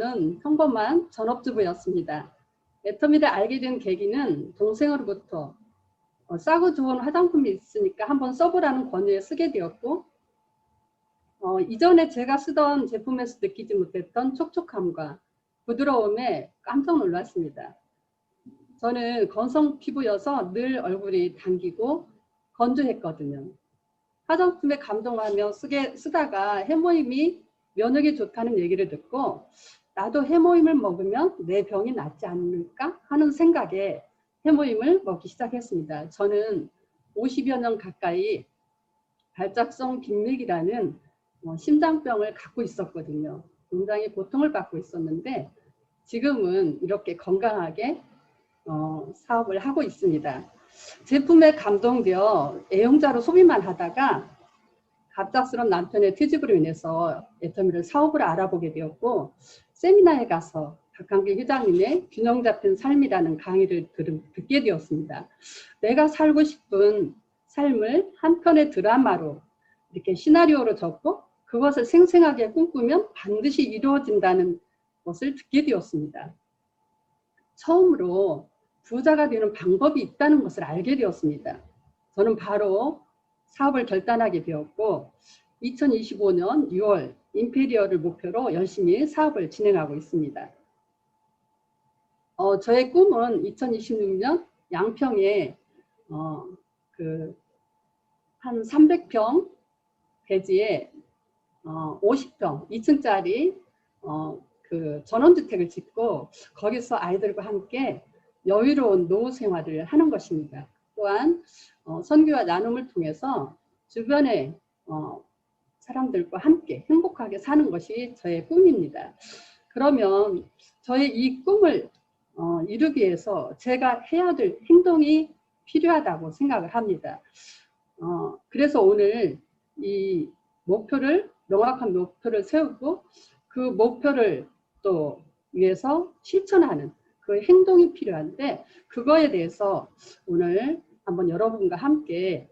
저는 평범한 전업주부였습니다. 애터미를 알게 된 계기는 동생으로부터 싸고 좋은 화장품이 있으니까 한번 써보라는 권유에 쓰게 되었고, 이전에 제가 쓰던 제품에서 느끼지 못했던 촉촉함과 부드러움에 깜짝 놀랐습니다. 저는 건성 피부여서 늘 얼굴이 당기고 건조했거든요. 화장품에 감동하며 쓰다가 해모임이 면역에 좋다는 얘기를 듣고 나도 해모임을 먹으면 내 병이 낫지 않을까 하는 생각에 해모임을 먹기 시작했습니다. 저는 50여 년 가까이 발작성 빈맥이라는 심장병을 갖고 있었거든요. 굉장히 고통을 받고 있었는데 지금은 이렇게 건강하게 사업을 하고 있습니다. 제품에 감동되어 애용자로 소비만 하다가 갑작스런 남편의 퇴직으로 인해서 애터미를 사업을 알아보게 되었고, 세미나에 가서 박한길 회장님의 균형 잡힌 삶이라는 강의를 듣게 되었습니다. 내가 살고 싶은 삶을 한 편의 드라마로 이렇게 시나리오로 적고 그것을 생생하게 꿈꾸면 반드시 이루어진다는 것을 듣게 되었습니다. 처음으로 부자가 되는 방법이 있다는 것을 알게 되었습니다. 저는 바로 사업을 결단하게 되었고 2025년 6월 임페리얼을 목표로 열심히 사업을 진행하고 있습니다. 저의 꿈은 2026년 양평에 한 300평 대지에 50평 2층짜리 전원주택을 짓고 거기서 아이들과 함께 여유로운 노후 생활을 하는 것입니다. 또한 선교와 나눔을 통해서 주변의 사람들과 함께 행복하게 사는 것이 저의 꿈입니다. 그러면 저의 이 꿈을 이루기 위해서 제가 해야 될 행동이 필요하다고 생각을 합니다. 그래서 오늘 이 명확한 목표를 세우고 그 목표를 또 위해서 실천하는 그 행동이 필요한데 그거에 대해서 오늘 한번 여러분과 함께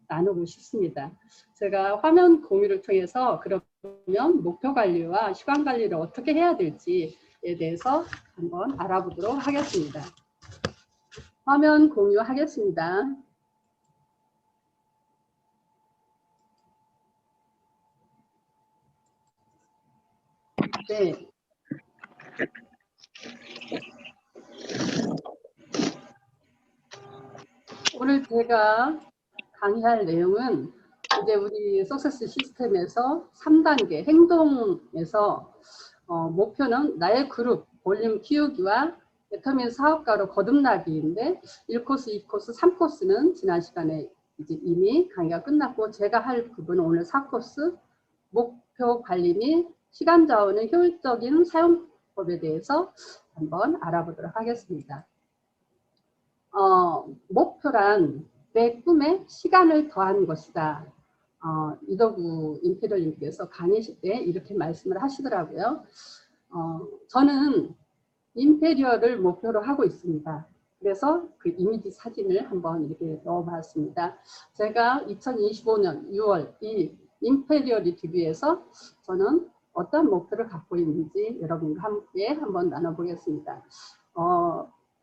나누고 싶습니다. 제가 화면 공유를 통해서 그러면 목표 관리와 시간 관리를 어떻게 해야 될지에 대해서 한번 알아보도록 하겠습니다. 화면 공유하겠습니다. 네. 오늘 제가 강의할 내용은 이제 우리 석세스 시스템에서 3단계 행동에서 목표는 나의 그룹 볼륨 키우기와 애터미 사업가로 거듭나기인데 1코스, 2코스, 3코스는 지난 시간에 이제 이미 강의가 끝났고 제가 할 부분은 오늘 4코스 목표 관리 및 시간 자원의 효율적인 사용법에 대해서 한번 알아보도록 하겠습니다. 목표란 내 꿈에 시간을 더한 것이다. 이덕우 임페리얼님께서 강의실 때 이렇게 말씀을 하시더라고요. 저는 임페리얼을 목표로 하고 있습니다. 그래서 그 이미지 사진을 한번 이렇게 넣어봤습니다. 제가 2025년 6월 이 임페리얼이 되기 위해서 저는 어떤 목표를 갖고 있는지 여러분과 함께 한번 나눠보겠습니다.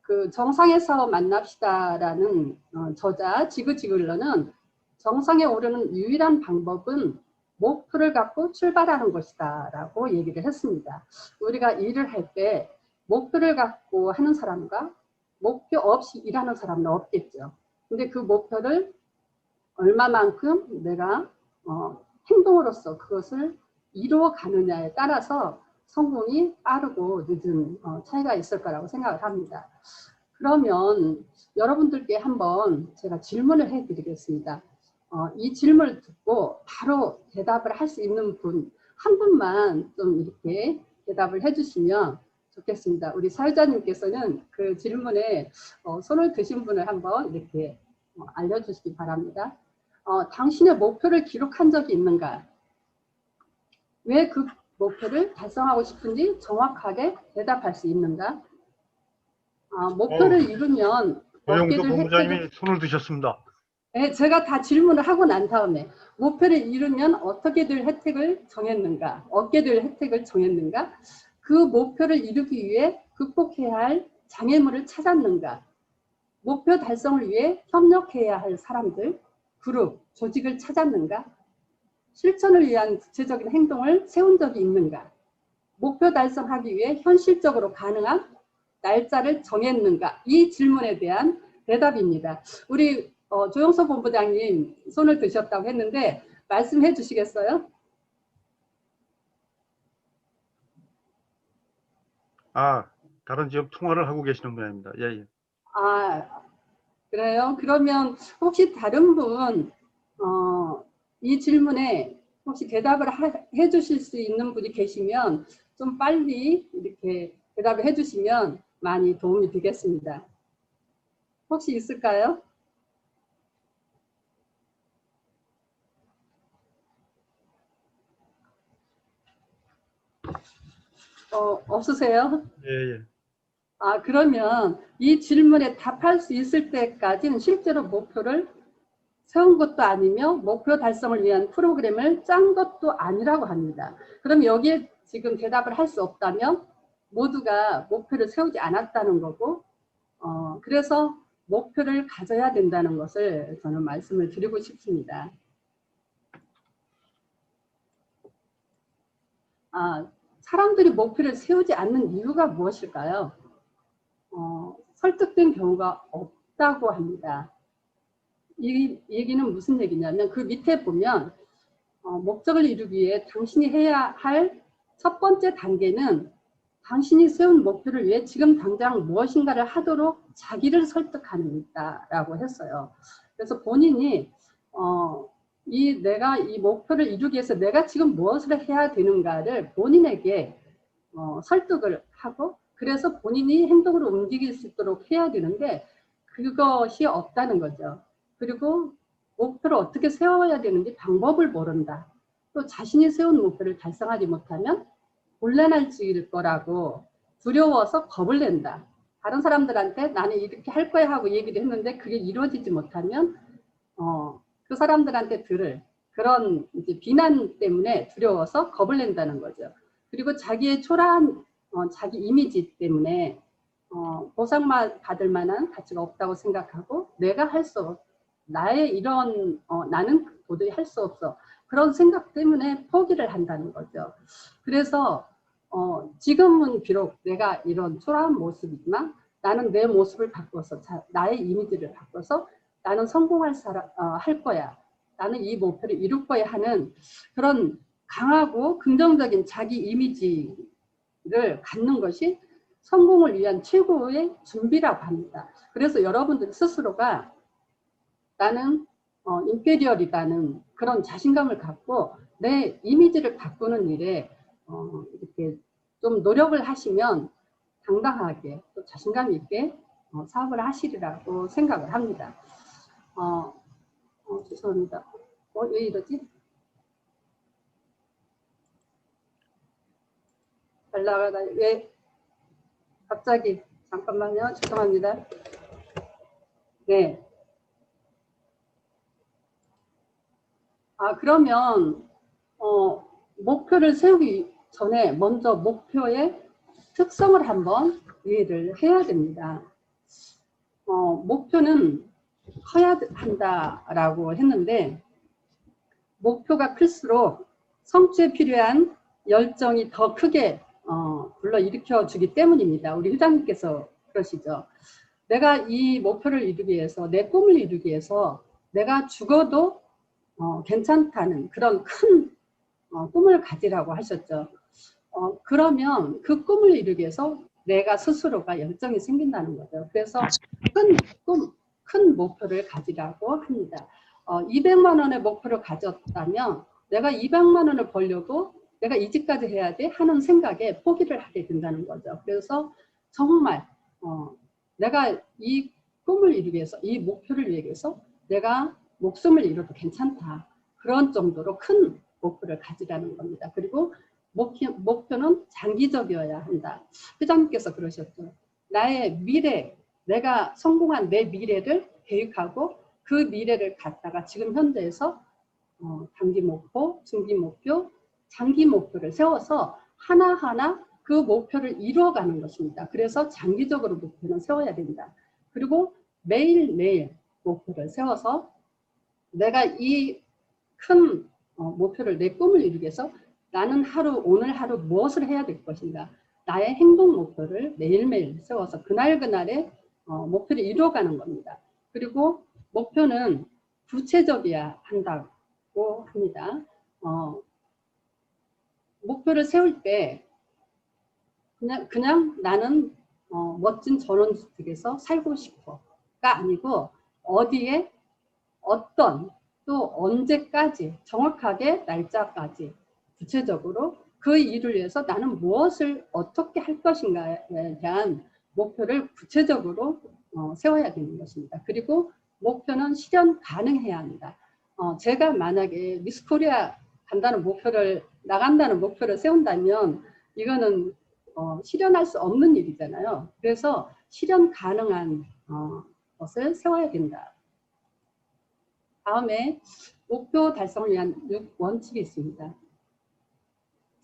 그 정상에서 만납시다라는 저자 지그지글러는 정상에 오르는 유일한 방법은 목표를 갖고 출발하는 것이다 라고 얘기를 했습니다. 우리가 일을 할 때 목표를 갖고 하는 사람과 목표 없이 일하는 사람은 없겠죠. 근데 그 목표를 얼마만큼 내가 행동으로서 그것을 이루어 가느냐에 따라서 성공이 빠르고 늦은 차이가 있을 거라고 생각을 합니다. 그러면 여러분들께 한번 제가 질문을 해드리겠습니다. 이 질문을 듣고 바로 대답을 할 수 있는 분 한 분만 좀 이렇게 대답을 해주시면 좋겠습니다. 우리 사회자님께서는 그 질문에 손을 드신 분을 한번 이렇게 알려주시기 바랍니다. 당신의 목표를 기록한 적이 있는가? 왜 그 목표를 달성하고 싶은지 정확하게 대답할 수 있는가? 목표를 이루면 고영도 본부장님이 손을 드셨습니다. 네, 제가 다 질문을 하고 난 다음에 목표를 이루면 어떻게 될 혜택을 정했는가, 얻게 될 혜택을 정했는가, 그 목표를 이루기 위해 극복해야 할 장애물을 찾았는가? 목표 달성을 위해 협력해야 할 사람들, 그룹, 조직을 찾았는가? 실천을 위한 구체적인 행동을 세운 적이 있는가? 목표 달성하기 위해 현실적으로 가능한 날짜를 정했는가? 이 질문에 대한 대답입니다. 우리 조영석 본부장님 손을 드셨다고 했는데 말씀해 주시겠어요? 다른 지역 통화를 하고 계시는 모양입니다. 예, 예. 아, 그래요? 그러면 혹시 다른 분, 이 질문에 혹시 대답을 해 주실 수 있는 분이 계시면 좀 빨리 이렇게 대답을 해 주시면 많이 도움이 되겠습니다. 혹시 있을까요? 없으세요? 예, 예. 그러면 이 질문에 답할 수 있을 때까지는 실제로 목표를 세운 것도 아니며 목표 달성을 위한 프로그램을 짠 것도 아니라고 합니다. 그럼 여기에 지금 대답을 할 수 없다면 모두가 목표를 세우지 않았다는 거고, 그래서 목표를 가져야 된다는 것을 저는 말씀을 드리고 싶습니다. 사람들이 목표를 세우지 않는 이유가 무엇일까요? 설득된 경우가 없다고 합니다. 이 얘기는 무슨 얘기냐면 그 밑에 보면 목적을 이루기 위해 당신이 해야 할 첫 번째 단계는 당신이 세운 목표를 위해 지금 당장 무엇인가를 하도록 자기를 설득하는 있다라고 했어요. 그래서 본인이 내가 이 목표를 이루기 위해서 내가 지금 무엇을 해야 되는가를 본인에게 설득을 하고 그래서 본인이 행동으로 움직일 수 있도록 해야 되는데 그것이 없다는 거죠. 그리고 목표를 어떻게 세워야 되는지 방법을 모른다. 또 자신이 세운 목표를 달성하지 못하면 곤란해질 거라고 두려워서 겁을 낸다. 다른 사람들한테 나는 이렇게 할 거야 하고 얘기를 했는데 그게 이루어지지 못하면 그 사람들한테 들을 그런 이제 비난 때문에 두려워서 겁을 낸다는 거죠. 그리고 자기의 초라한 자기 이미지 때문에 보상만 받을 만한 가치가 없다고 생각하고 내가 할 수 없어. 나의 이런 나는 도저히 할 수 없어. 그런 생각 때문에 포기를 한다는 거죠. 그래서 지금은 비록 내가 이런 초라한 모습이지만 나는 내 모습을 바꿔서 나의 이미지를 바꿔서 나는 성공할 할 거야. 나는 이 목표를 이룰 거야 하는 그런 강하고 긍정적인 자기 이미지를 갖는 것이 성공을 위한 최고의 준비라고 합니다. 그래서 여러분들 스스로가 나는 임페리얼이라는 그런 자신감을 갖고 내 이미지를 바꾸는 일에 이렇게 좀 노력을 하시면 당당하게 또 자신감 있게 사업을 하시리라고 생각을 합니다. 죄송합니다. 왜 이러지? 잘 나가다 왜 갑자기 잠깐만요. 죄송합니다. 네. 그러면 목표를 세우기 전에 먼저 목표의 특성을 한번 이해를 해야 됩니다. 목표는 커야 한다라고 했는데 목표가 클수록 성취에 필요한 열정이 더 크게 불러일으켜 주기 때문입니다. 우리 회장님께서 그러시죠. 내가 이 목표를 이루기 위해서 내 꿈을 이루기 위해서 내가 죽어도 괜찮다는 그런 큰 꿈을 가지라고 하셨죠. 그러면 그 꿈을 이루기 위해서 내가 스스로가 열정이 생긴다는 거죠. 그래서 큰 목표를 가지라고 합니다. 200만 원의 목표를 가졌다면 내가 200만 원을 벌려고 내가 이직까지 해야 돼 하는 생각에 포기를 하게 된다는 거죠. 그래서 정말 내가 이 꿈을 이루기 위해서 이 목표를 위해서 내가 목숨을 잃어도 괜찮다. 그런 정도로 큰 목표를 가지라는 겁니다. 그리고 목표는 장기적이어야 한다. 회장님께서 그러셨죠. 나의 미래, 내가 성공한 내 미래를 계획하고 그 미래를 갖다가 지금 현재에서 단기 목표, 중기 목표, 장기 목표를 세워서 하나하나 그 목표를 이루어가는 것입니다. 그래서 장기적으로 목표는 세워야 된다. 그리고 매일매일 목표를 세워서 내가 이 큰 목표를, 내 꿈을 이루기 위해서 나는 오늘 하루 무엇을 해야 될 것인가, 나의 행동 목표를 매일매일 세워서 그날그날의 목표를 이루어가는 겁니다. 그리고 목표는 구체적이어야 한다고 합니다. 목표를 세울 때 그냥 나는 멋진 전원주택에서 살고 싶어가 아니고 어디에 어떤 또 언제까지 정확하게 날짜까지 구체적으로 그 일을 위해서 나는 무엇을 어떻게 할 것인가에 대한 목표를 구체적으로 세워야 되는 것입니다. 그리고 목표는 실현 가능해야 합니다. 제가 만약에 미스 코리아 나간다는 목표를 세운다면 이거는 실현할 수 없는 일이잖아요. 그래서 실현 가능한 것을 세워야 된다. 다음에 목표 달성을 위한 6원칙이 있습니다.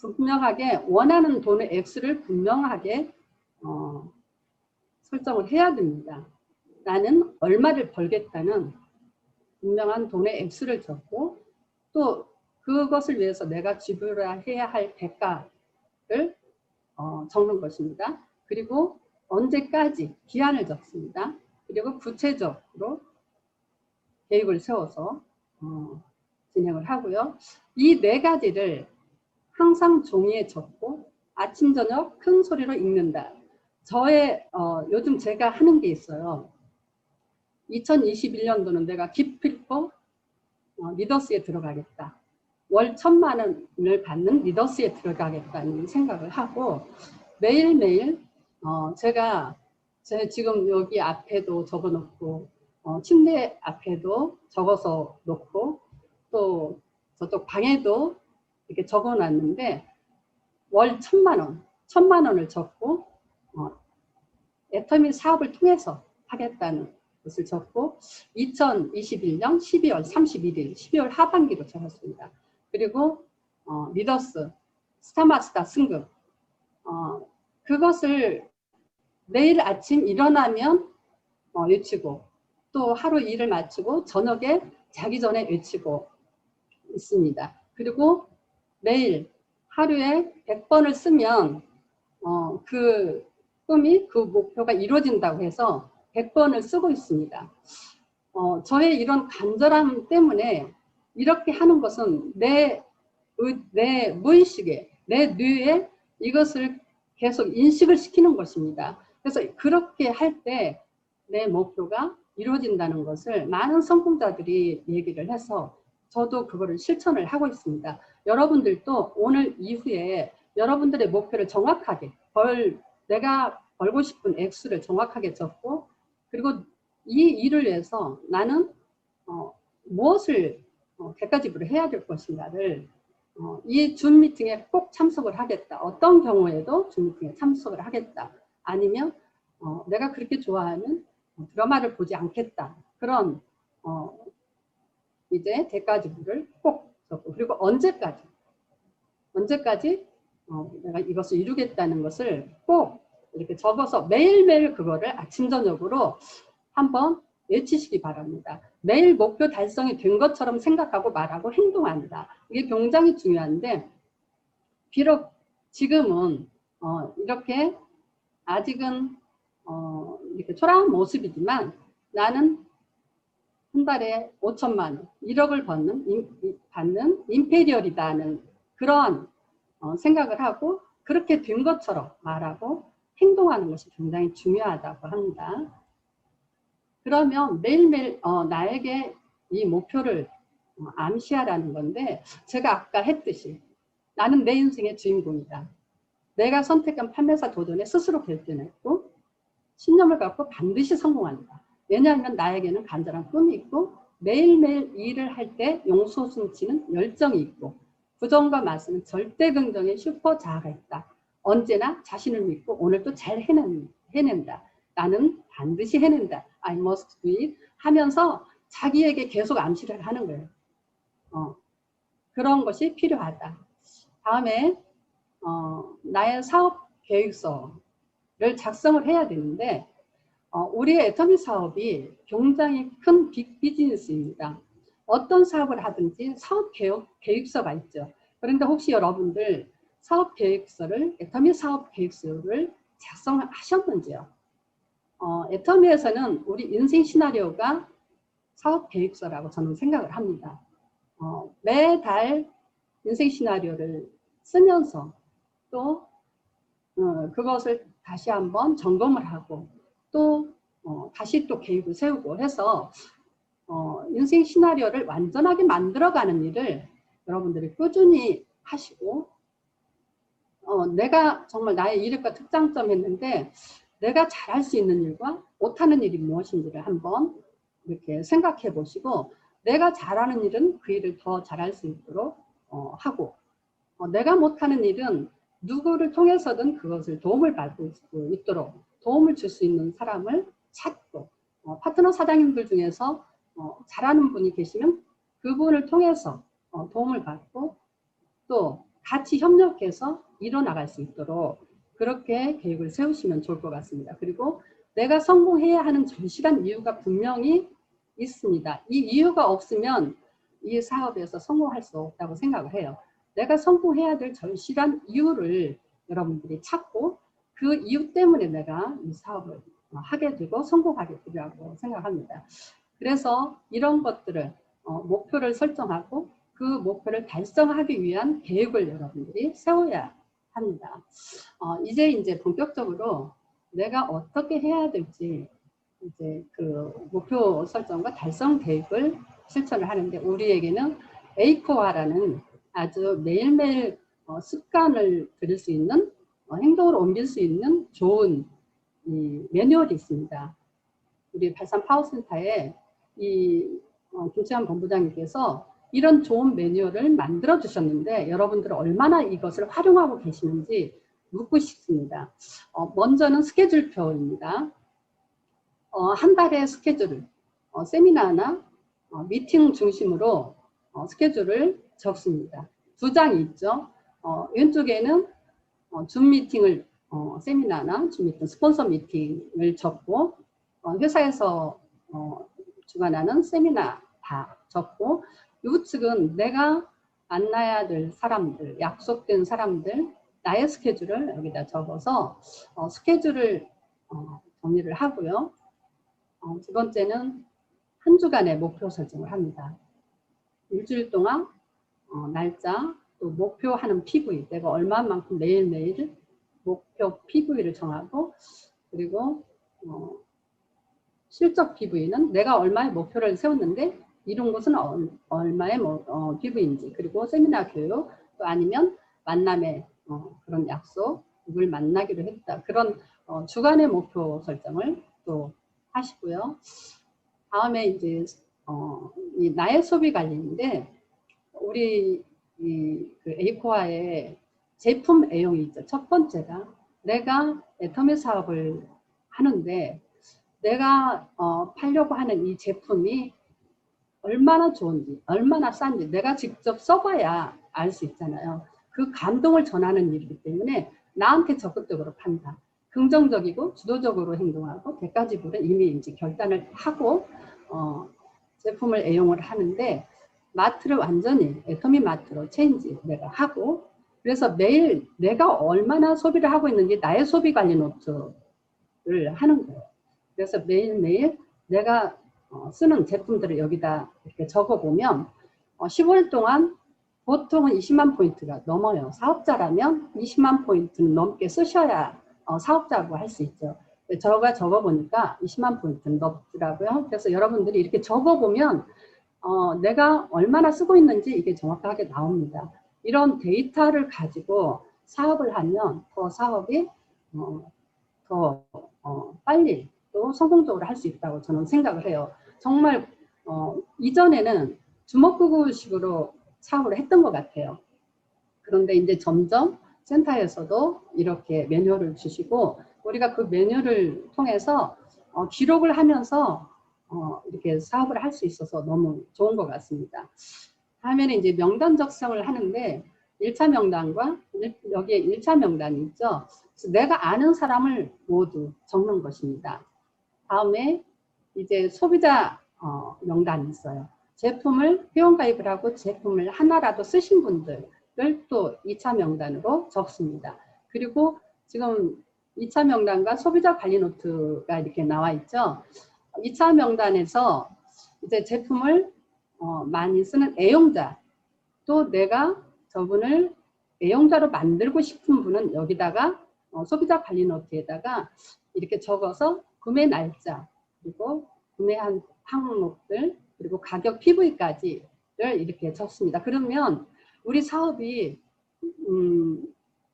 분명하게 원하는 돈의 액수를 분명하게 설정을 해야 됩니다. 나는 얼마를 벌겠다는 분명한 돈의 액수를 적고 또 그것을 위해서 내가 지불해야 할 대가를 적는 것입니다. 그리고 언제까지 기한을 적습니다. 그리고 구체적으로 계획을 세워서 진행을 하고요. 이 4가지를 항상 종이에 적고 아침 저녁 큰 소리로 읽는다. 요즘 제가 하는 게 있어요. 2021년도는 내가 기필코 리더스에 들어가겠다. 월 1,000만 원을 받는 리더스에 들어가겠다는 생각을 하고 매일매일 제가 지금 여기 앞에도 적어놓고 침대 앞에도 적어서 놓고 또 저쪽 방에도 이렇게 적어놨는데 월 1,000만 원을 적고 애터미 사업을 통해서 하겠다는 것을 적고 2021년 12월 31일 12월 하반기로 적었습니다. 그리고 리더스 스타마스터 승급 그것을 내일 아침 일어나면 외치고 또 하루 일을 마치고 저녁에 자기 전에 외치고 있습니다. 그리고 매일 하루에 100번을 쓰면 그 꿈이 그 목표가 이루어진다고 해서 100번을 쓰고 있습니다. 저의 이런 간절함 때문에 이렇게 하는 것은 내 무의식에 내 뇌에 이것을 계속 인식을 시키는 것입니다. 그래서 그렇게 할 때 내 목표가 이루어진다는 것을 많은 성공자들이 얘기를 해서 저도 그거를 실천을 하고 있습니다. 여러분들도 오늘 이후에 여러분들의 목표를 정확하게 내가 벌고 싶은 액수를 정확하게 적고 그리고 이 일을 위해서 나는 무엇을 대가지불을 해야 될 것인가를 이 줌 미팅에 꼭 참석을 하겠다. 어떤 경우에도 줌 미팅에 참석을 하겠다. 아니면 내가 그렇게 좋아하는 드라마를 보지 않겠다. 그런 이제 대가지불을 꼭 적고 그리고 언제까지 내가 이것을 이루겠다는 것을 꼭 이렇게 적어서 매일매일 그거를 아침 저녁으로 한번 외치시기 바랍니다. 매일 목표 달성이 된 것처럼 생각하고 말하고 행동한다. 이게 굉장히 중요한데 비록 지금은 이렇게 아직은 이렇게 초라한 모습이지만 나는 한 달에 5천만 원, 1억을 받는 임페리얼이다는 그런 생각을 하고 그렇게 된 것처럼 말하고 행동하는 것이 굉장히 중요하다고 합니다. 그러면 매일매일 나에게 이 목표를 암시하라는 건데 제가 아까 했듯이 나는 내 인생의 주인공이다. 내가 선택한 판매사 도전에 스스로 결단했고 신념을 갖고 반드시 성공한다. 왜냐하면 나에게는 간절한 꿈이 있고 매일매일 일을 할 때 용솟음치는 열정이 있고 부정과 맞서는 절대 긍정의 슈퍼 자아가 있다. 언제나 자신을 믿고 오늘도 잘 해낸다. 나는 반드시 해낸다. I must do it 하면서 자기에게 계속 암시를 하는 거예요. 그런 것이 필요하다. 다음에 나의 사업 계획서를 작성을 해야 되는데 우리의 애터미 사업이 굉장히 큰 빅 비즈니스입니다. 어떤 사업을 하든지 사업 계획서가 있죠. 그런데 혹시 여러분들 사업 계획서를, 애터미 사업 계획서를 작성하셨는지요? 애터미에서는 우리 인생 시나리오가 사업 계획서라고 저는 생각을 합니다. 매달 인생 시나리오를 쓰면서 또 그것을 다시 한번 점검을 하고 또 다시 또 계획을 세우고 해서 인생 시나리오를 완전하게 만들어가는 일을 여러분들이 꾸준히 하시고 내가 정말 나의 이력과 특장점 했는데 내가 잘할 수 있는 일과 못하는 일이 무엇인지를 한번 이렇게 생각해 보시고 내가 잘하는 일은 그 일을 더 잘할 수 있도록 하고 내가 못하는 일은 누구를 통해서든 그것을 도움을 받을 수 있도록 도움을 줄 수 있는 사람을 찾고 파트너 사장님들 중에서 잘하는 분이 계시면 그분을 통해서 도움을 받고 또 같이 협력해서 이뤄나갈 수 있도록 그렇게 계획을 세우시면 좋을 것 같습니다. 그리고 내가 성공해야 하는 절실한 이유가 분명히 있습니다. 이 이유가 없으면 이 사업에서 성공할 수 없다고 생각을 해요. 내가 성공해야 될 절실한 이유를 여러분들이 찾고 그 이유 때문에 내가 이 사업을 하게 되고 성공하게 되리라고 생각합니다. 그래서 이런 것들을 목표를 설정하고 그 목표를 달성하기 위한 계획을 여러분들이 세워야 합니다. 이제 본격적으로 내가 어떻게 해야 될지 이제 그 목표 설정과 달성 계획을 실천을 하는데 우리에게는 에이코아라는 아주 매일매일 습관을 들일 수 있는 행동으로 옮길 수 있는 좋은 이 매뉴얼이 있습니다. 우리 발산 파워센터에 이 김채환 본부장님께서 이런 좋은 매뉴얼을 만들어 주셨는데 여러분들은 얼마나 이것을 활용하고 계시는지 묻고 싶습니다. 먼저는 스케줄표입니다. 한 달의 스케줄을 세미나나 미팅 중심으로 스케줄을 적습니다. 두 장이 있죠. 왼쪽에는 줌 미팅을 세미나나 줌 미팅, 스폰서 미팅을 적고 회사에서 주관하는 세미나 다 적고 우측은 내가 만나야 될 사람들, 약속된 사람들, 나의 스케줄을 여기다 적어서 스케줄을 정리를 하고요. 두 번째는 한 주간의 목표 설정을 합니다. 일주일 동안 날짜, 또 목표하는 PV, 내가 얼마만큼 매일매일 목표 PV를 정하고 그리고 실적 PV는 내가 얼마의 목표를 세웠는데 이룬 것은 얼마의 PV인지 그리고 세미나 교육 또 아니면 만남의 그런 약속을 만나기로 했다. 그런 주간의 목표 설정을 또 하시고요. 다음에 이제 이 나의 소비 관리인데 우리 그 에이코아의 제품 애용이 있죠. 첫 번째가 내가 애터미 사업을 하는데 내가 팔려고 하는 이 제품이 얼마나 좋은지 얼마나 싼지 내가 직접 써봐야 알 수 있잖아요. 그 감동을 전하는 일이기 때문에 나한테 적극적으로 판다. 긍정적이고 주도적으로 행동하고 대가 지불은 이미 이제 결단을 하고 제품을 애용을 하는데 마트를 완전히 애터미 마트로 체인지 내가 하고 그래서 매일 내가 얼마나 소비를 하고 있는지 나의 소비 관리 노트를 하는 거예요. 그래서 매일매일 내가 쓰는 제품들을 여기다 이렇게 적어보면 15일 동안 보통은 20만 포인트가 넘어요. 사업자라면 20만 포인트는 넘게 쓰셔야 사업자고 할 수 있죠. 제가 적어보니까 20만 포인트는 넘더라고요. 그래서 여러분들이 이렇게 적어보면 내가 얼마나 쓰고 있는지 이게 정확하게 나옵니다. 이런 데이터를 가지고 사업을 하면 더 사업이 더 빨리 또 성공적으로 할 수 있다고 저는 생각을 해요. 정말 이전에는 주먹구구식으로 사업을 했던 것 같아요. 그런데 이제 점점 센터에서도 이렇게 매뉴얼을 주시고 우리가 그 매뉴얼을 통해서 기록을 하면서 이렇게 사업을 할 수 있어서 너무 좋은 것 같습니다. 다음에는 이제 명단 작성을 하는데 1차 명단과 여기에 1차 명단이 있죠. 그래서 내가 아는 사람을 모두 적는 것입니다. 다음에 이제 소비자 명단이 있어요. 제품을 회원가입을 하고 제품을 하나라도 쓰신 분들을 또 2차 명단으로 적습니다. 그리고 지금 2차 명단과 소비자 관리 노트가 이렇게 나와 있죠. 2차 명단에서 이제 제품을 많이 쓰는 애용자, 또 내가 저분을 애용자로 만들고 싶은 분은 여기다가 소비자 관리 노트에다가 이렇게 적어서 구매 날짜, 그리고 구매한 항목들, 그리고 가격 PV까지를 이렇게 적습니다. 그러면 우리 사업이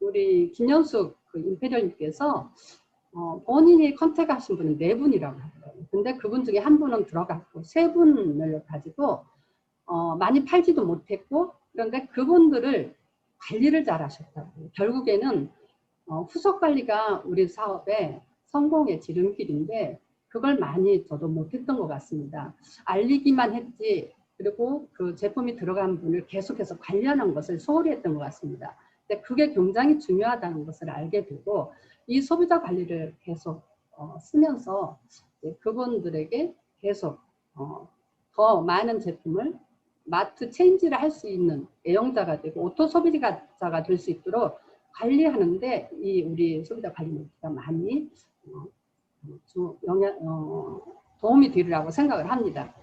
우리 김연숙 그 임페리얼님께서 본인이 컨택하신 분은 4분이라고 하더라고요. 근데 그분 중에 한 분은 들어갔고 3분을 가지고 많이 팔지도 못했고, 그런데 그분들을 관리를 잘 하셨다고요. 결국에는 후속 관리가 우리 사업의 성공의 지름길인데 그걸 많이 저도 못했던 것 같습니다. 알리기만 했지, 그리고 그 제품이 들어간 분을 계속해서 관리하는 것을 소홀히 했던 것 같습니다. 근데 그게 굉장히 중요하다는 것을 알게 되고, 이 소비자 관리를 계속 쓰면서 그분들에게 계속 더 많은 제품을 마트 체인지를 할 수 있는 애용자가 되고 오토 소비자가 될 수 있도록 관리하는데 이 우리 소비자 관리 노트가 많이 도움이 되리라고 생각을 합니다.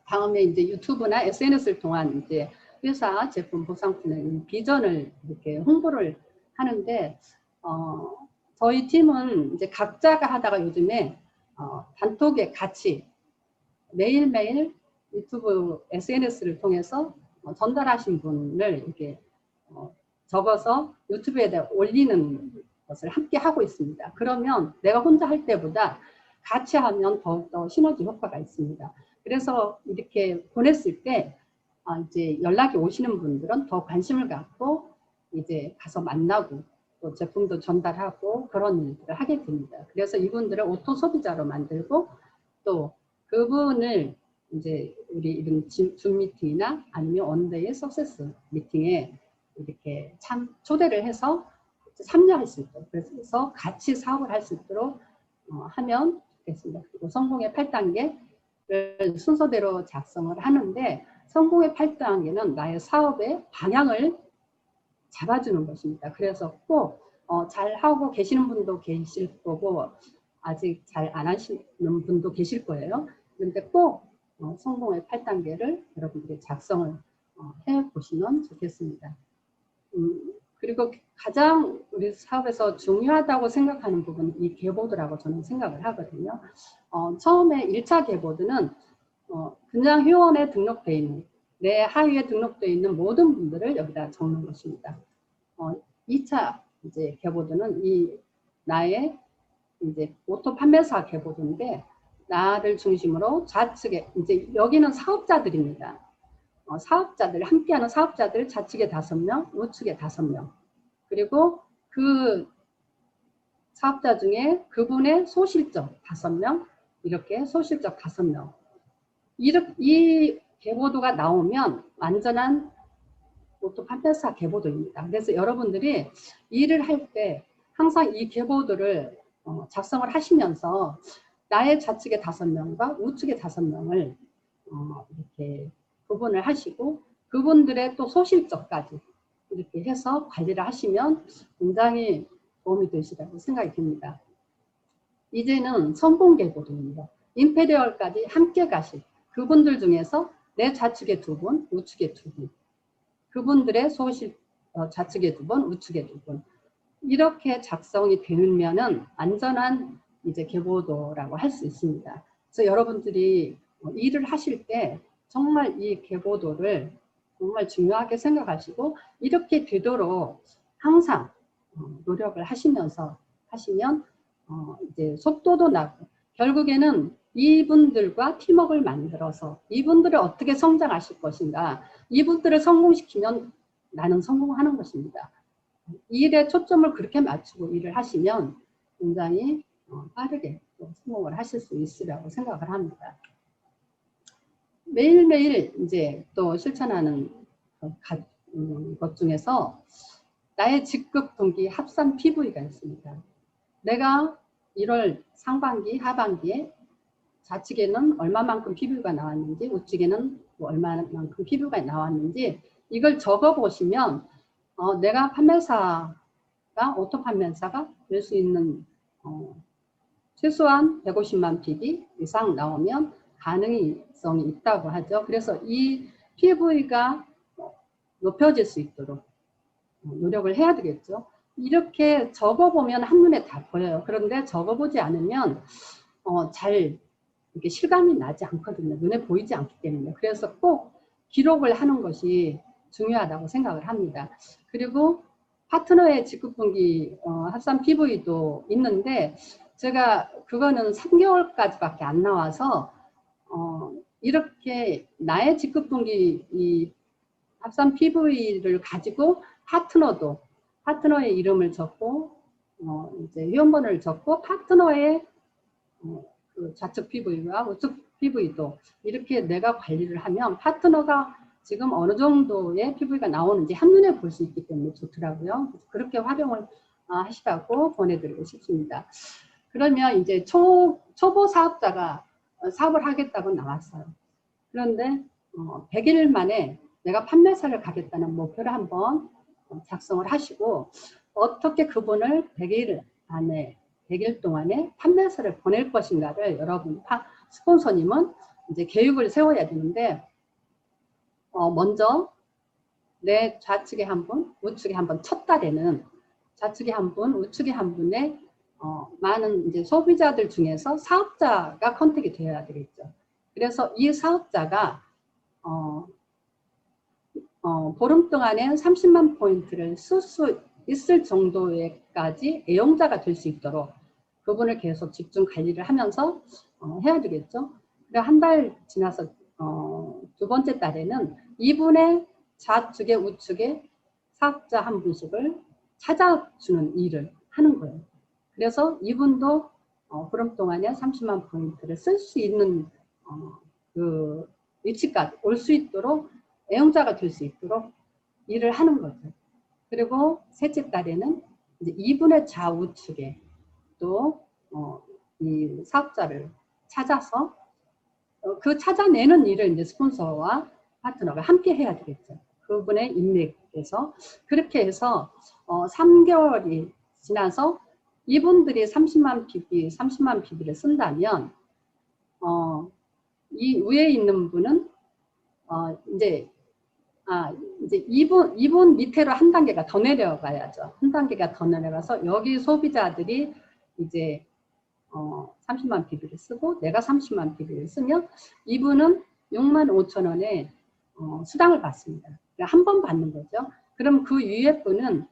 다음에 이제 유튜브나 SNS를 통한 이제 회사 제품 보상품의 비전을 이렇게 홍보를 하는데, 저희 팀은 이제 각자가 하다가 요즘에 단톡에 같이 매일매일 유튜브 SNS를 통해서 전달하신 분을 이렇게 적어서 유튜브에 올리는 것을 함께 하고 있습니다. 그러면 내가 혼자 할 때보다 같이 하면 더욱더 시너지 효과가 있습니다. 그래서 이렇게 보냈을 때 이제 연락이 오시는 분들은 더 관심을 갖고 이제 가서 만나고 또 제품도 전달하고 그런 일들을 하게 됩니다. 그래서 이분들을 오토 소비자로 만들고 또 그분을 이제 우리 이런 줌 미팅이나 아니면 원데이 석세스 미팅에 이렇게 참 초대를 해서 참여할 수 있도록, 그래서 같이 사업을 할 수 있도록 하면 좋겠습니다. 그리고 성공의 8단계를 순서대로 작성을 하는데, 성공의 8단계는 나의 사업의 방향을 잡아주는 것입니다. 그래서 꼭 잘하고 계시는 분도 계실 거고 아직 잘 안 하시는 분도 계실 거예요. 그런데 꼭 성공의 8단계를 여러분들이 작성을 해보시면 좋겠습니다. 그리고 가장 우리 사업에서 중요하다고 생각하는 부분은 이 개보드라고 저는 생각을 하거든요. 처음에 1차 개보드는 그냥 회원에 등록되어 있는, 내 하위에 등록되어 있는 모든 분들을 여기다 적는 것입니다. 2차 이제 개보드는 나의 이제 오토 판매사 개보드인데, 나를 중심으로 좌측에 이제 여기는 사업자들입니다. 사업자들, 함께하는 사업자들 좌측에 5명, 우측에 5명. 그리고 그 사업자 중에 그분의 소실적 5명, 이렇게 소실적 5명. 이 개보도가 나오면 완전한 오토 판매사 개보도입니다. 그래서 여러분들이 일을 할 때 항상 이 개보도를 작성을 하시면서 나의 좌측에 5명과 우측에 5명을 이렇게 구분을 하시고 그분들의 또 소실적까지 이렇게 해서 관리를 하시면 굉장히 도움이 되시라고 생각이 듭니다. 이제는 성공 개보도입니다. 임페리얼까지 함께 가실 그분들 중에서 내 좌측에 2분, 우측에 2분, 그분들의 좌측에 2분, 우측에 2분, 이렇게 작성이 되면은 안전한 이제 개보도라고 할 수 있습니다. 그래서 여러분들이 일을 하실 때 정말 이 개보도를 정말 중요하게 생각하시고 이렇게 되도록 항상 노력을 하시면서 하시면 이제 속도도 나고 결국에는 이분들과 팀워크를 만들어서 이분들을 어떻게 성장하실 것인가, 이분들을 성공시키면 나는 성공하는 것입니다. 일에 초점을 그렇게 맞추고 일을 하시면 굉장히 빠르게 성공을 하실 수 있으리라고 생각을 합니다. 매일매일 이제 또 실천하는 것 중에서 나의 직급 분기 합산 PV가 있습니다. 내가 1월 상반기, 하반기에 좌측에는 얼마만큼 PV가 나왔는지, 우측에는 뭐 얼마만큼 PV가 나왔는지 이걸 적어 보시면 내가 판매사가 오토 판매사가 될 수 있는 최소한 150만 PV 이상 나오면 가능성이 있다고 하죠. 그래서 이 PV가 높여질 수 있도록 노력을 해야 되겠죠. 이렇게 적어보면 한눈에 다 보여요. 그런데 적어보지 않으면 잘 이렇게 실감이 나지 않거든요. 눈에 보이지 않기 때문에. 그래서 꼭 기록을 하는 것이 중요하다고 생각을 합니다. 그리고 파트너의 직급분기 합산 PV도 있는데 제가 그거는 3개월까지밖에 안 나와서 이렇게 나의 직급분기 이 합산 PV를 가지고 파트너의 이름을 적고 이제 회원번호를 적고 파트너의 그 좌측 PV와 우측 PV도 이렇게 내가 관리를 하면 파트너가 지금 어느 정도의 PV가 나오는지 한눈에 볼 수 있기 때문에 좋더라고요. 그렇게 활용을 하시라고 보내드리고 싶습니다. 그러면 이제 초보 사업자가 사업을 하겠다고 나왔어요. 그런데 100일 만에 내가 판매사를 가겠다는 목표를 한번 작성을 하시고 어떻게 그분을 100일 동안에 판매사를 보낼 것인가를 여러분 스폰서님은 이제 계획을 세워야 되는데 먼저 내 좌측에 한 분, 우측에 한 분, 첫 달에는 좌측에 한 분, 우측에 한 분의 많은 이제 소비자들 중에서 사업자가 컨택이 되어야 되겠죠. 그래서 이 사업자가 보름 동안에 30만 포인트를 쓸 수 있을 정도에까지 애용자가 될 수 있도록 그분을 계속 집중 관리를 하면서 해야 되겠죠. 그래 한 달 지나서 두 번째 달에는 이분의 좌측에 우측에 사업자 한 분씩을 찾아주는 일을 하는 거예요. 그래서 이분도 보름 동안에 30만 포인트를 쓸 수 있는 그 위치까지 올 수 있도록 애용자가 될 수 있도록 일을 하는 거죠. 그리고 셋째 달에는 이제 이분의 좌우측에 또 이 사업자를 찾아서 그 찾아내는 일을 이제 스폰서와 파트너가 함께 해야 되겠죠. 그분의 인맥에서 그렇게 해서 3개월이 지나서 이분들이 30만 PB를 쓴다면 이 위에 있는 분은 이제 이분 밑으로 한 단계가 더 내려가야죠. 한 단계가 더 내려가서 여기 소비자들이 이제 30만 PB를 쓰고 내가 30만 PB를 쓰면 이분은 65,000원에 수당을 받습니다. 한 번 받는 거죠. 그럼 그 위에 분은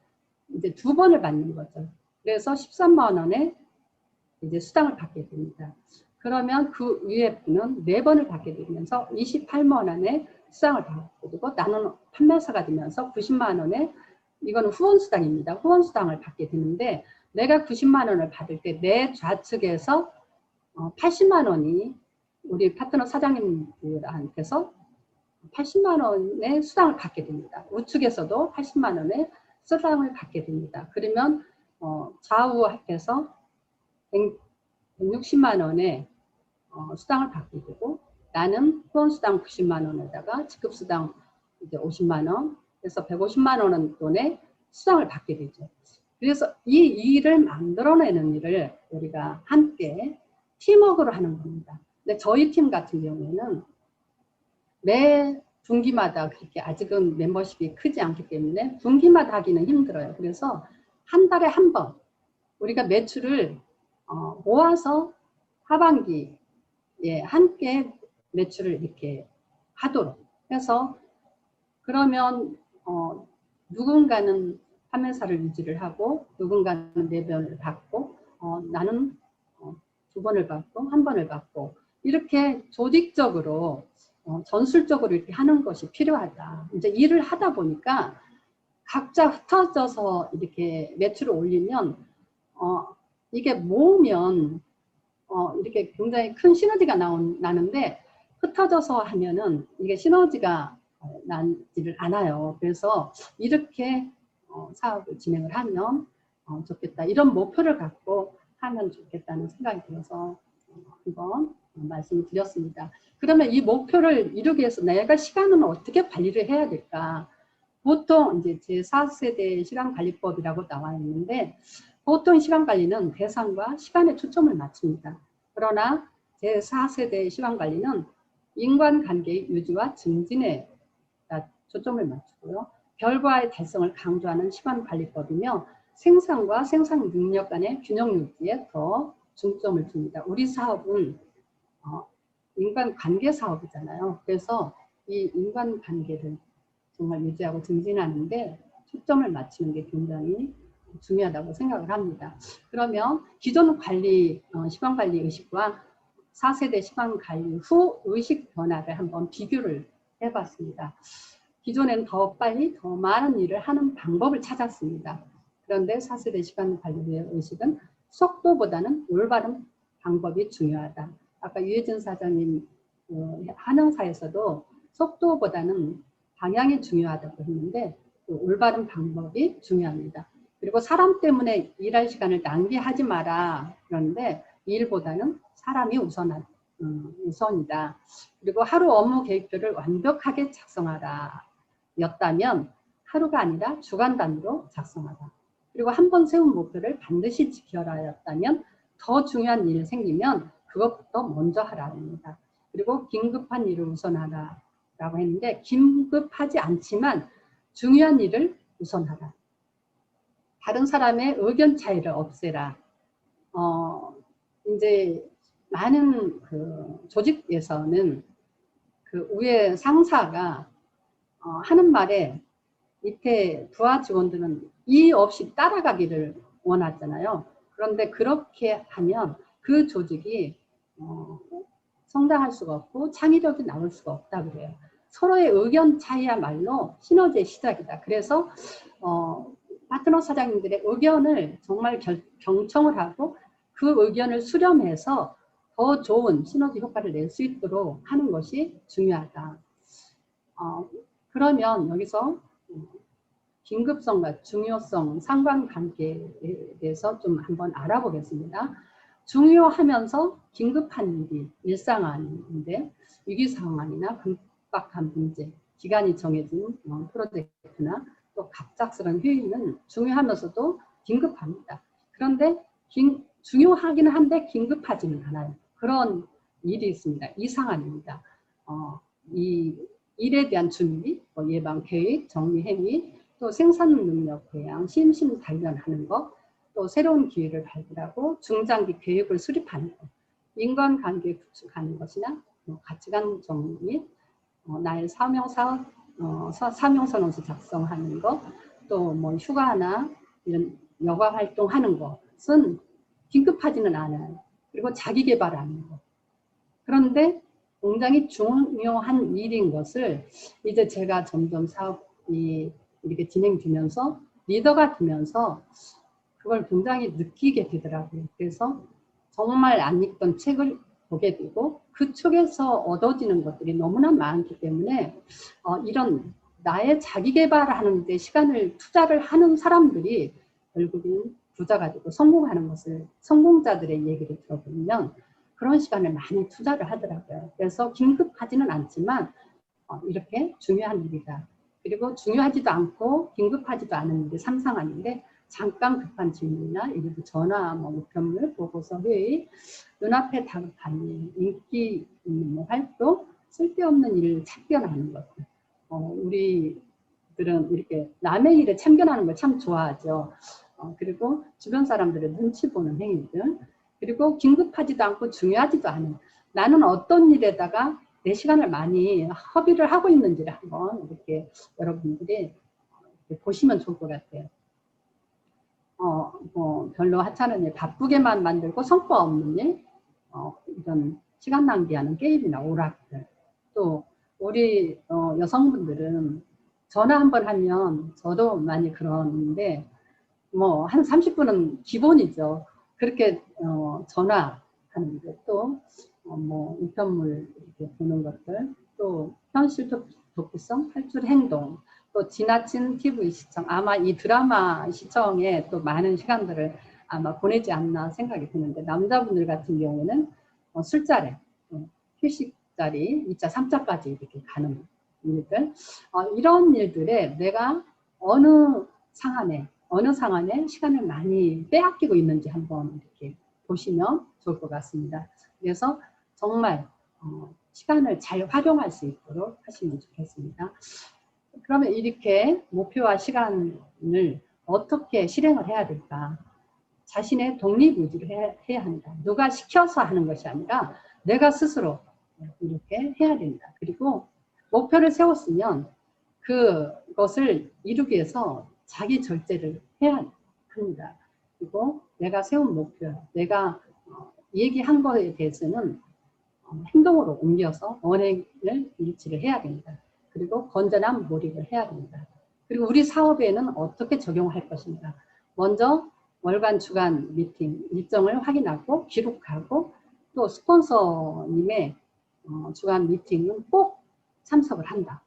이제 두 번을 받는 거죠. 그래서 13만 원에 이제 수당을 받게 됩니다. 그러면 그 위에 분은 4번을 받게 되면서 28만 원에 수당을 받게 되고 나는 판매사가 되면서 90만 원에 이거는 후원수당입니다. 후원수당을 받게 되는데 내가 90만 원을 받을 때 내 좌측에서 80만 원이 우리 파트너 사장님들한테서 80만 원의 수당을 받게 됩니다. 우측에서도 80만 원의 수당을 받게 됩니다. 그러면 좌우에서 160만 원의 수당을 받게 되고 나는 후원수당 90만 원에다가 직급수당 이제 50만 원 그래서 150만 원 돈의 수당을 받게 되죠. 그래서 이 일을 만들어내는 일을 우리가 함께 팀워크로 하는 겁니다. 근데 저희 팀 같은 경우에는 매 분기마다 그렇게 아직은 멤버십이 크지 않기 때문에 분기마다 하기는 힘들어요. 그래서 한 달에 한 번 우리가 매출을 모아서 하반기에 함께 매출을 이렇게 하도록 해서 그러면 누군가는 판매사를 유지를 하고 누군가는 4번을 받고 나는 2번을 받고 1번을 받고 이렇게 조직적으로 전술적으로 이렇게 하는 것이 필요하다. 이제 일을 하다 보니까 각자 흩어져서 이렇게 매출을 올리면 이게 모으면 이렇게 굉장히 큰 시너지가 나는데 흩어져서 하면은 이게 시너지가 나지를 않아요. 그래서 이렇게 사업을 진행을 하면 좋겠다. 이런 목표를 갖고 하면 좋겠다는 생각이 들어서 한번 말씀을 드렸습니다. 그러면 이 목표를 이루기 위해서 내가 시간은 어떻게 관리를 해야 될까? 보통 이제 제4세대 시간관리법이라고 나와 있는데 보통 시간관리는 대상과 시간에 초점을 맞춥니다. 그러나 제4세대 시간관리는 인간관계의 유지와 증진에 초점을 맞추고요. 결과의 달성을 강조하는 시간관리법이며 생산과 생산 능력 간의 균형 유지에 더 중점을 둡니다. 우리 사업은 인간관계 사업이잖아요. 그래서 이 인간관계를 정말 유지하고 증진하는데 초점을 맞추는 게 굉장히 중요하다고 생각을 합니다. 그러면 기존 관리, 시간관리 의식과 4세대 시간관리 후 의식 변화를 한번 비교를 해봤습니다. 기존에는 더 빨리 더 많은 일을 하는 방법을 찾았습니다. 그런데 4세대 시간관리의 의식은 속도보다는 올바른 방법이 중요하다. 아까 유해진 사장님 한영사에서도 속도보다는 방향이 중요하다고 했는데 올바른 방법이 중요합니다. 그리고 사람 때문에 일할 시간을 낭비하지 마라. 그런데 일보다는 사람이 우선이다. 그리고 하루 업무 계획표를 완벽하게 작성하라. 였다면 하루가 아니라 주간 단위로 작성하라. 그리고 한 번 세운 목표를 반드시 지켜라. 였다면 더 중요한 일이 생기면 그것부터 먼저 하라입니다. 그리고 긴급한 일을 우선하라. 라고 했는데 긴급하지 않지만 중요한 일을 우선하라. 다른 사람의 의견 차이를 없애라. 이제 많은 조직에서는 그 위에 상사가 하는 말에 밑에 부하 직원들은 이의 없이 따라가기를 원하잖아요. 그런데 그렇게 하면 그 조직이 성장할 수가 없고 창의력이 나올 수가 없다 그래요. 서로의 의견 차이야말로 시너지의 시작이다. 그래서 파트너 사장님들의 의견을 정말 경청을 하고 그 의견을 수렴해서 더 좋은 시너지 효과를 낼 수 있도록 하는 것이 중요하다. 그러면 여기서 긴급성과 중요성, 상관관계에 대해서 좀 한번 알아보겠습니다. 중요하면서 긴급한 일이 일상화인데 위기상황이나 급박한 문제, 기간이 정해진 프로젝트나 또 갑작스러운 회의는 중요하면서도 긴급합니다. 그런데 중요하기는 한데 긴급하지는 않아요. 그런 일이 있습니다. 이 상황입니다. 이 일에 대한 준비, 예방, 계획, 정리, 행위, 또 생산 능력 배양, 심신 단련하는 것, 또 새로운 기회를 발굴하고 중장기 계획을 수립하는 것, 인간관계 구축하는 것이나 가치관 정리, 나의 사명선언서 작성하는 것, 또 뭐 휴가나 이런 여가 활동하는 것은 긴급하지는 않아요. 그리고 자기 개발하는 것. 그런데 굉장히 중요한 일인 것을 이제 제가 점점 사업이 이렇게 진행되면서 리더가 되면서 그걸 굉장히 느끼게 되더라고요. 그래서 정말 안 읽던 책을 보게 되고 그 책에서 얻어지는 것들이 너무나 많기 때문에 이런 나의 자기 개발하는 데 시간을 투자를 하는 사람들이 결국은 부자가 되고 성공하는 것을 성공자들의 얘기를 들어보면 그런 시간을 많이 투자를 하더라고요. 그래서 긴급하지는 않지만 이렇게 중요한 일이다. 그리고 중요하지도 않고 긴급하지도 않은 일이 상상하는데 잠깐 급한 질문이나 일부 전화, 우편물, 보고서, 회의, 눈앞에 다급한 일, 인기 있는 활동, 쓸데없는 일을 참견하는 것들. 우리들은 이렇게 남의 일에 참견하는 걸 참 좋아하죠. 그리고 주변 사람들의 눈치 보는 행위들. 그리고 긴급하지도 않고 중요하지도 않은 나는 어떤 일에다가 내 시간을 많이 허비를 하고 있는지를 한번 이렇게 여러분들이 보시면 좋을 것 같아요. 별로 하찮은 일, 바쁘게만 만들고 성과 없는 일, 이런 시간 낭비하는 게임이나 오락들. 또 우리 여성분들은 전화 한번 하면 저도 많이 그러는데 한 30분은 기본이죠. 그렇게 전화하는 게 또 우편물 이렇게 보는 것들, 또 현실 도피성, 탈출 행동, 또 지나친 TV 시청, 아마 이 드라마 시청에 또 많은 시간들을 아마 보내지 않나 생각이 드는데, 남자분들 같은 경우는 술자리, 휴식 자리, 2차, 3차까지 이렇게 가는 일들, 이런 일들에 내가 어느 상황에 시간을 많이 빼앗기고 있는지 한번 이렇게 보시면 좋을 것 같습니다. 그래서 정말 시간을 잘 활용할 수 있도록 하시면 좋겠습니다. 그러면 이렇게 목표와 시간을 어떻게 실행을 해야 될까? 자신의 독립의지를 해야 한다. 누가 시켜서 하는 것이 아니라 내가 스스로 이렇게 해야 된다. 그리고 목표를 세웠으면 그것을 이루기 위해서 자기 절제를 해야 합니다. 그리고 내가 세운 목표, 내가 얘기한 거에 대해서는 행동으로 옮겨서 언행을 일치를 해야 됩니다. 그리고 건전한 몰입을 해야 됩니다. 그리고 우리 사업에는 어떻게 적용할 것인가. 먼저 월간 주간 미팅 일정을 확인하고 기록하고, 또 스폰서님의 주간 미팅은 꼭 참석을 한다.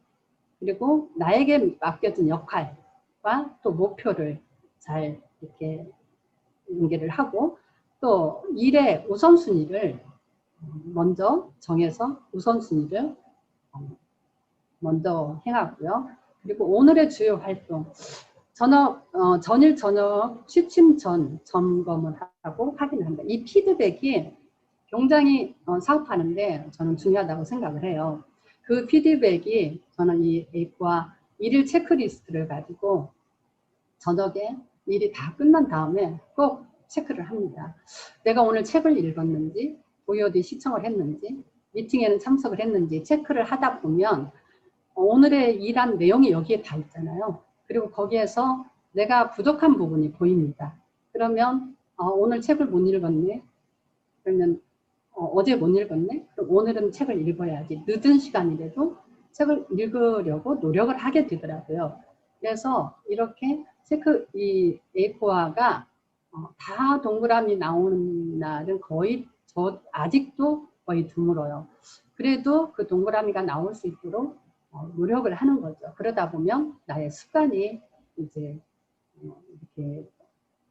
그리고 나에게 맡겨진 역할과 또 목표를 잘 이렇게 연계를 하고, 또 일의 우선순위를 먼저 정해서 우선순위를 먼저 행하고요. 그리고 오늘의 주요 활동, 전일 저녁 취침 전 점검을 하고 확인합니다. 이 피드백이 굉장히 사업하는데 저는 중요하다고 생각을 해요. 그 피드백이 저는 이 A4와 일일 체크리스트를 가지고 저녁에 일이 다 끝난 다음에 꼭 체크를 합니다. 내가 오늘 책을 읽었는지, VOD 시청을 했는지, 미팅에는 참석을 했는지 체크를 하다 보면 오늘의 일한 내용이 여기에 다 있잖아요. 그리고 거기에서 내가 부족한 부분이 보입니다. 그러면 오늘 책을 못 읽었네. 그러면 어제 못 읽었네. 그럼 오늘은 책을 읽어야지. 늦은 시간이라도 책을 읽으려고 노력을 하게 되더라고요. 그래서 이렇게 이 A4가 다 동그라미 나오는 날은 아직도 거의 드물어요. 그래도 그 동그라미가 나올 수 있도록 노력을 하는 거죠. 그러다 보면 나의 습관이 이제 이렇게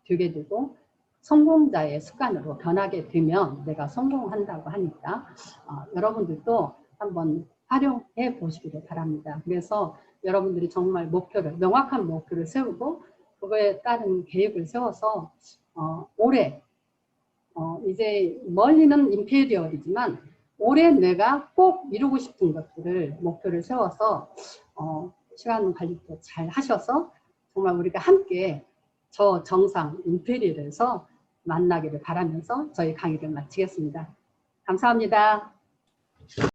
되게 되고, 성공자의 습관으로 변하게 되면 내가 성공한다고 하니까 여러분들도 한번 활용해 보시기를 바랍니다. 그래서 여러분들이 정말 명확한 목표를 세우고 그거에 따른 계획을 세워서 올해 이제 멀리는 임페리얼이지만 올해 내가 꼭 이루고 싶은 것들을 목표를 세워서 시간 관리도 잘 하셔서 정말 우리가 함께 저 정상 임페리얼에서 만나기를 바라면서 저희 강의를 마치겠습니다. 감사합니다.